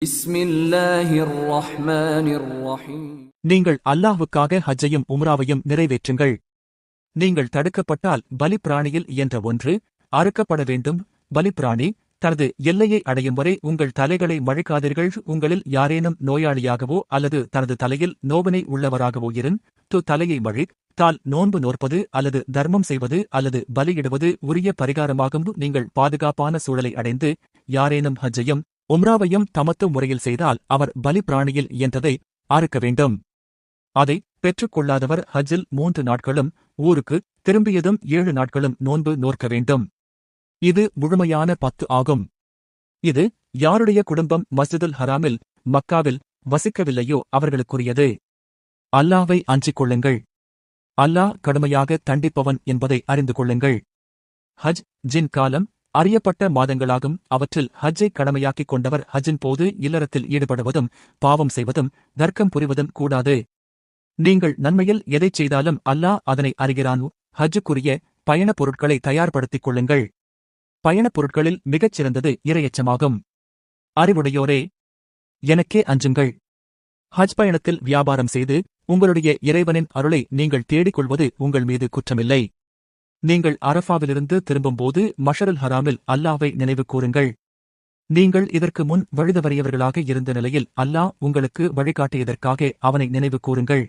பிஸ்மில்லாஹிர் ரஹ்மானிர் ரஹீம். நீங்கள் அல்லாஹ்வுக்காக ஹஜ்ஜையும் உம்ராவையும் நிறைவேற்றுங்கள். நீங்கள் தடுக்கப்பட்டால் பலிப்பிராணியில் இயன்ற ஒன்று அறுக்கப்பட வேண்டும். பலிப்பிராணி தனது எல்லையை அடையும் வரை உங்கள் தலைகளை மழிக்காதீர்கள். உங்களில் யாரேனும் நோயாளியாகவோ அல்லது தனது தலையில் நோவினை உள்ளவராகவோ தலையை மழி தால் நோன்பு நோற்பது அல்லது தர்மம் செய்வது அல்லது பலியிடுவது உரிய பரிகாரமாகும். நீங்கள் பாதுகாப்பான சூழலை அடைந்து யாரேனும் ஹஜ்ஜையும் உம்ராவையும் தமத்து முறையில் செய்தால் அவர் பலிப்பிராணியில் இயன்றதை அறுக்க வேண்டும். அதை பெற்றுக்கொள்ளாதவர் ஹஜ்ஜில் 3 நாட்களும் ஊருக்கு திரும்பியதும் 7 நாட்களும் நோன்பு நோற்க வேண்டும். இது முழுமையான 10 ஆகும். இது யாருடைய குடும்பம் மஸ்ஜிதுல் ஹராமில் மக்காவில் வசிக்கவில்லையோ அவர்களுக்குரியது. அல்லாஹ்வை அஞ்சிக் கொள்ளுங்கள். அல்லாஹ் கடுமையாக தண்டிப்பவன் என்பதை அறிந்து கொள்ளுங்கள். ஹஜ் ஜின் காலம் அறியப்பட்ட மாதங்களாகும். அவற்றில் ஹஜ்ஜை கடமையாக்கிக் கொண்டவர் ஹஜ்ஜின் போது இல்லறத்தில் ஈடுபடுவதும் பாவம் செய்வதும் தர்க்கம் புரிவதும் கூடாது. நீங்கள் நன்மையில் எதைச் செய்தாலும் அல்லாஹ் அதனை அறிகிறான். ஹஜ்ஜுக்குரிய பயணப் பொருட்களை தயார்படுத்திக் கொள்ளுங்கள். பயணப் பொருட்களில் மிகச் சிறந்தது இரையச்சமாகும். அறிவுடையோரே, எனக்கே அஞ்சுங்கள். ஹஜ் பயணத்தில் வியாபாரம் செய்து உங்களுடைய இறைவனின் அருளை நீங்கள் தேடிக் கொள்வது உங்கள் மீது குற்றமில்லை. நீங்கள் அரஃபாவிலிருந்து திரும்பும்போது மஷருல் ஹராமில் அல்லாஹ்வை நினைவு கூறுங்கள். நீங்கள் இதற்கு முன் வழுதவறியவர்களாக இருந்த நிலையில் அல்லாஹ் உங்களுக்கு வழிகாட்டியதற்காக அவனை நினைவு கூறுங்கள்.